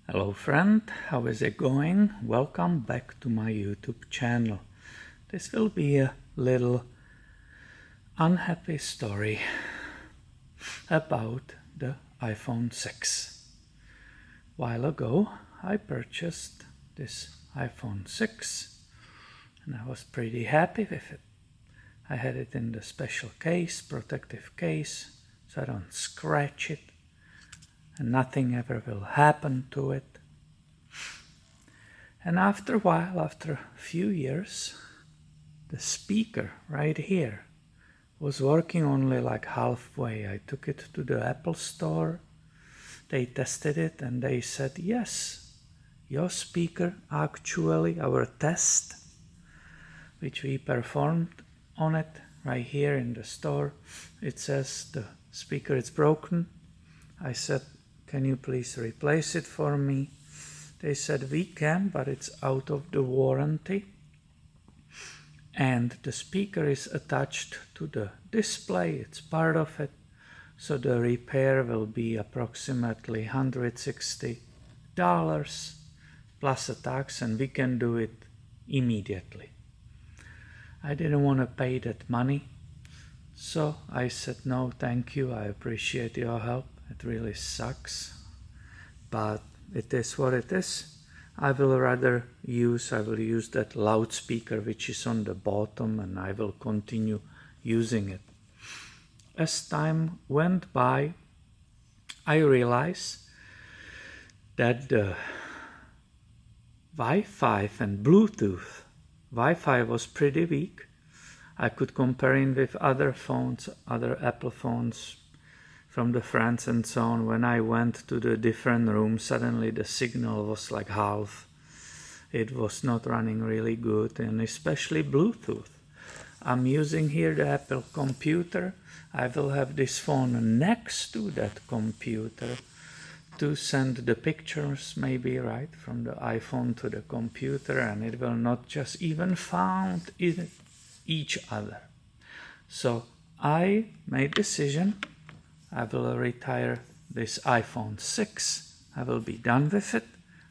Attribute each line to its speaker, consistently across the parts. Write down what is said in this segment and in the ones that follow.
Speaker 1: Hello friend, how is it going? Welcome back to my YouTube channel. This will be a little unhappy story about the iPhone 6. While ago I purchased this iPhone 6 and I was pretty happy with it. I had it in the special case, protective case, so I don't scratch it and nothing ever will happen to it. And after a while, after a few years, the speaker right here was working only like halfway. I took it to the Apple store, they tested it and they said, yes, your speaker actually, our test, which we performed on it right here in the store, it says the speaker is broken. I said, can you please replace it for me? They said we can, but it's out of the warranty. And the speaker is attached to the display, it's part of it. So the repair will be approximately $160 plus a tax, and we can do it immediately. I didn't want to pay that money, so I said no, thank you, I appreciate your help. It really sucks, but it is what it is. I will use that loudspeaker which is on the bottom, and I will continue using it. As time went by, I realized that the Wi-Fi and Bluetooth, Wi-Fi was pretty weak. I could compare it with other phones, other Apple phones, from the friends and so on. When I went to the different rooms, suddenly the signal was like half. It was not running really good, and especially Bluetooth. I'm using here the Apple computer. I will have this phone next to that computer to send the pictures, maybe, right, from the iPhone to the computer, and it will not just even found each other. So I made a decision. I will retire this iPhone 6. I will be done with it.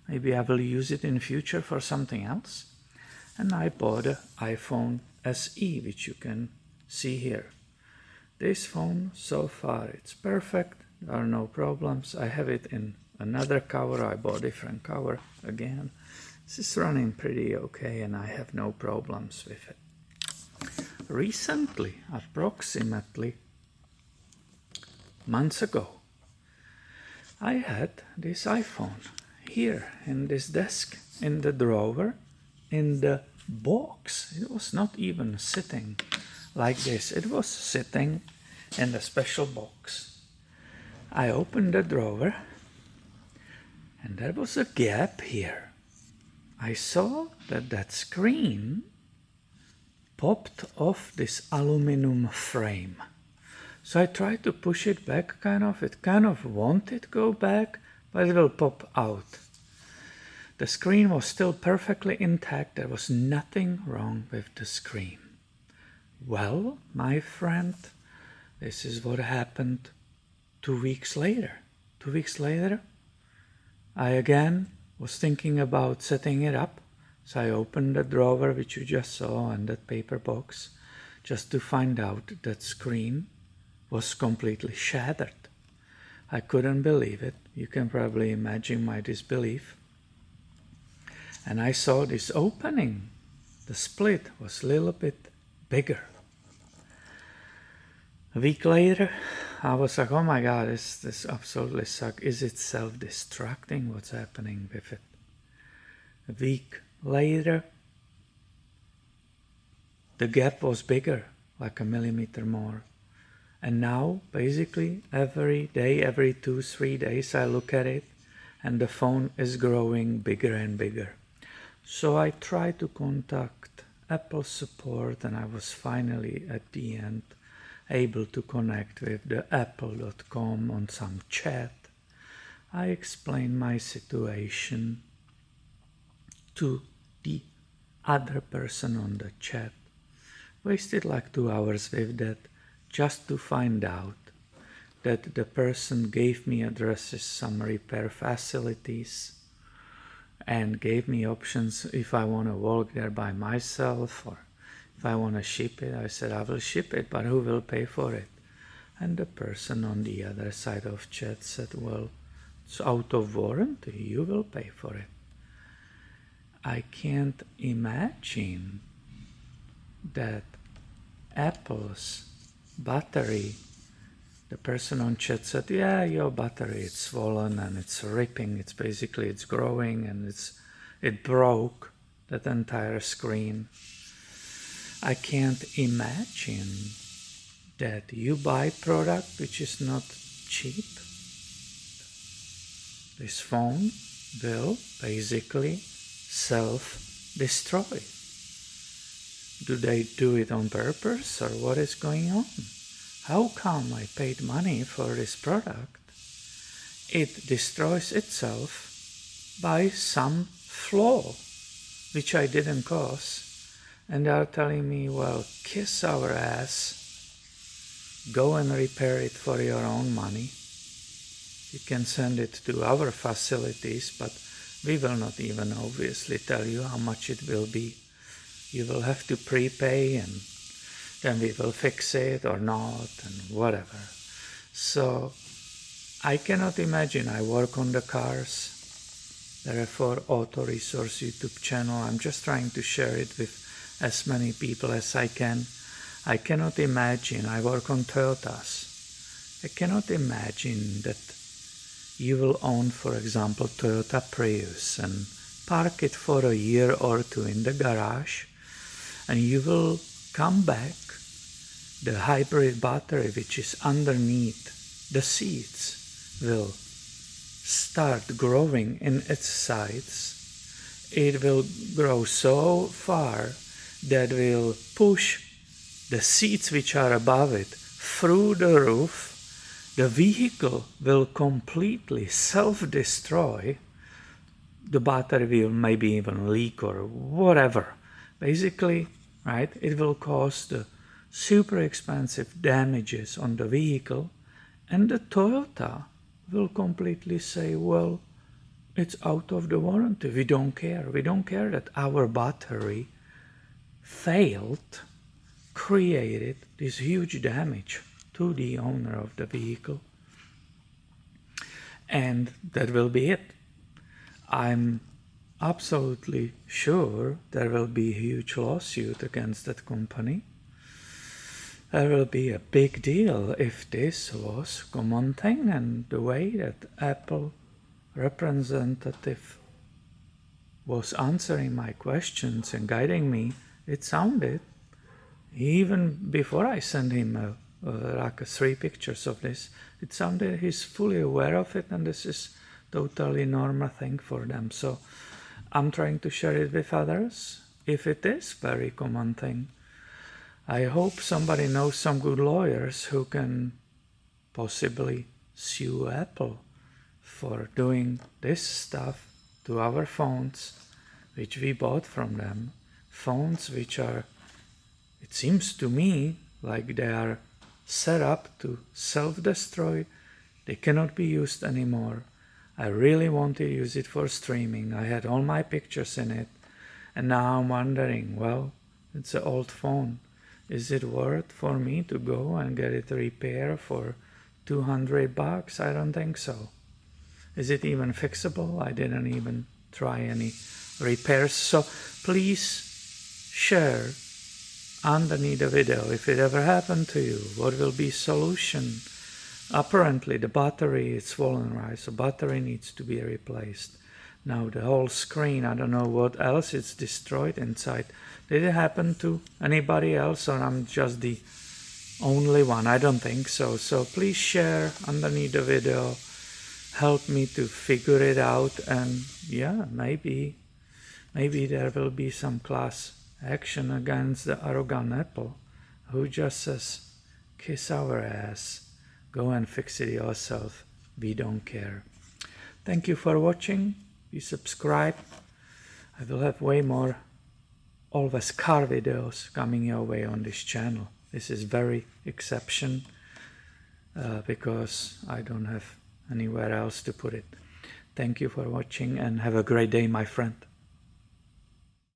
Speaker 1: Maybe I will use it in future for something else. And I bought an iPhone SE, which you can see here. This phone, so far, it's perfect. There are no problems. I have it in another cover. I bought a different cover again. This is running pretty okay, and I have no problems with it. Recently, approximately months ago, I had this iPhone here in this desk, in the drawer, in the box. It was not even sitting like this. It was sitting in the special box. I opened the drawer and there was a gap here. I saw that that screen popped off this aluminum frame. So I tried to push it back, it kind of wanted to go back, but it will pop out. The screen was still perfectly intact. There was nothing wrong with the screen. Well, my friend, this is what happened 2 weeks later. 2 weeks later, I again was thinking about setting it up. So I opened the drawer, which you just saw, and that paper box, just to find out that screen was completely shattered. I couldn't believe it. You can probably imagine my disbelief. And I saw this opening. The split was a little bit bigger. A week later, I was like, oh my God, this absolutely sucks. Is it self-destructing? What's happening with it? A week later, the gap was bigger, like a millimeter more. And now, basically, every day, every 2-3 days, I look at it and the phone is growing bigger and bigger. So I tried to contact Apple support, and I was finally, at the end, able to connect with the apple.com on some chat. I explained my situation to the other person on the chat. Wasted like 2 hours with that, just to find out that the person gave me addresses, some repair facilities, and gave me options if I want to walk there by myself or if I want to ship it. I said, I will ship it, but who will pay for it? And the person on the other side of chat said, well, it's out of warranty, you will pay for it. I can't imagine that Apple's battery, the person on chat said, yeah, your battery is swollen and it's ripping, it's growing, and it broke that entire screen. I can't imagine that you buy product which is not cheap. This phone will basically self-destroy. Do they do it on purpose, or what is going on? How come I paid money for this product? It destroys itself by some flaw which I didn't cause. And they are telling me, well, kiss our ass, go and repair it for your own money. You can send it to our facilities, but we will not even obviously tell you how much it will be. You will have to prepay, and then we will fix it or not, and whatever. So I cannot imagine. I work on the cars. Therefore, Auto Resource YouTube channel, I'm just trying to share it with as many people as I can. I cannot imagine. I work on Toyotas. I cannot imagine that you will own, for example, Toyota Prius and park it for a year or two in the garage, and you will come back, the hybrid battery which is underneath the seats will start growing in its sides. It will grow so far that will push the seats which are above it through the roof. The vehicle will completely self-destroy. The battery will maybe even leak or whatever. Basically, right, it will cause the super expensive damages on the vehicle, and the Toyota will completely say, well, it's out of the warranty. We don't care. We don't care that our battery failed, created this huge damage to the owner of the vehicle. And that will be it. I'm absolutely sure there will be a huge lawsuit against that company. There will be a big deal if this was a common thing, and the way that Apple representative was answering my questions and guiding me, it sounded, even before I sent him like 3 pictures of this, it sounded he's fully aware of it, and this is totally normal thing for them. So I'm trying to share it with others. If it is very common thing, I hope somebody knows some good lawyers who can possibly sue Apple for doing this stuff to our phones, which we bought from them. Phones which are, it seems to me, like they are set up to self-destroy. They cannot be used anymore. I really want to use it for streaming. I had all my pictures in it, and now I'm wondering, well, it's an old phone. Is it worth for me to go and get it repaired for $200? I don't think so. Is it even fixable? I didn't even try any repairs. So please share underneath the video if it ever happened to you. What will be solution? Apparently the battery is swollen, right? So battery needs to be replaced. Now the whole screen, I don't know what else is destroyed inside. Did it happen to anybody else, or I'm just the only one? I don't think so. So please share underneath the video. Help me to figure it out, and yeah, maybe there will be some class action against the arrogant Apple who just says, kiss our ass, go and fix it yourself, we don't care. Thank you for watching. Please subscribe. I will have way more always car videos coming your way on this channel. This is very exception because I don't have anywhere else to put it. Thank you for watching and have a great day, my friend.